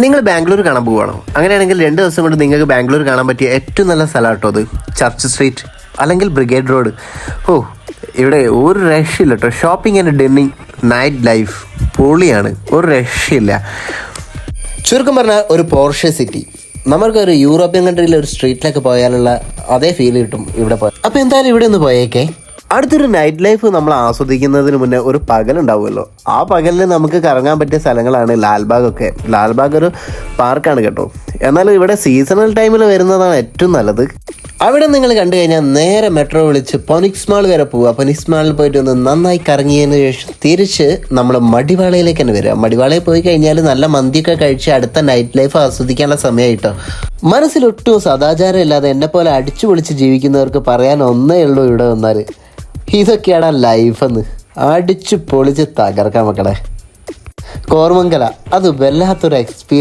നിങ്ങൾ ബാംഗ്ലൂർ കാണാൻ പോവുകയാണോ? അങ്ങനെയാണെങ്കിൽ 2 ദിവസം കൊണ്ട് നിങ്ങൾക്ക് ബാംഗ്ലൂർ കാണാൻ പറ്റിയ ഏറ്റവും നല്ല സ്ഥലം കേട്ടോ അത്. ചർച്ച് സ്ട്രീറ്റ് അല്ലെങ്കിൽ ബ്രിഗേഡ് റോഡ്. ഇവിടെ ഒരു രക്ഷയില്ല കേട്ടോ. ഷോപ്പിംഗ് ആൻഡ് ഡിന്നിങ്, നൈറ്റ് ലൈഫ് പൊളിയാണ്, ഒരു രക്ഷയില്ല. ചുരുക്കം പറഞ്ഞാൽ ഒരു പോർഷെ സിറ്റി. നമുക്കൊരു യൂറോപ്യൻ കൺട്രിയിലെ ഒരു സ്ട്രീറ്റിലൊക്കെ പോയാലുള്ള അതേ ഫീൽ കിട്ടും ഇവിടെ പോയാൽ. അപ്പോൾ എന്തായാലും ഇവിടെ ഒന്ന് പോയേക്കേ. അടുത്തൊരു നൈറ്റ് ലൈഫ് നമ്മൾ ആസ്വദിക്കുന്നതിന് മുന്നേ ഒരു പകലുണ്ടാവുമല്ലോ. ആ പകലിൽ നമുക്ക് കറങ്ങാൻ പറ്റിയ സ്ഥലങ്ങളാണ് ലാൽബാഗൊക്കെ. ലാൽബാഗ് ഒരു പാർക്കാണ് കേട്ടോ. എന്നാലും ഇവിടെ സീസണൽ ടൈമിൽ വരുന്നതാണ് ഏറ്റവും നല്ലത്. അവിടെ നിങ്ങൾ കണ്ടു കഴിഞ്ഞാൽ നേരെ മെട്രോ വിളിച്ച് പൊനിക്സ് മാൾ വരെ പോവുക. പൊനിക്സ് മാളിൽ പോയിട്ട് ഒന്ന് നന്നായി കറങ്ങിയതിന് ശേഷം തിരിച്ച് നമ്മൾ മടിവാളയിലേക്ക് തന്നെ വരിക. മടിവാളയിൽ പോയി കഴിഞ്ഞാൽ നല്ല മന്തിയൊക്കെ കഴിച്ച് അടുത്ത നൈറ്റ് ലൈഫ് ആസ്വദിക്കാനുള്ള സമയമായിട്ടോ. മനസ്സിലൊട്ടും സദാചാരം ഇല്ലാതെ എന്നെ പോലെ അടിച്ചു പൊളിച്ച് ജീവിക്കുന്നവർക്ക് പറയാൻ ഒന്നേ ഉള്ളൂ, ഇവിടെ വന്നാൽ ഇതൊക്കെയാണ് ലൈഫെന്ന്. അടിച്ചു പൊളിച്ച് തകർക്കാൻ മക്കളെ. കോർമംഗല അത് വല്ലാത്തൊരു എക്സ്പീരിയൻസ്.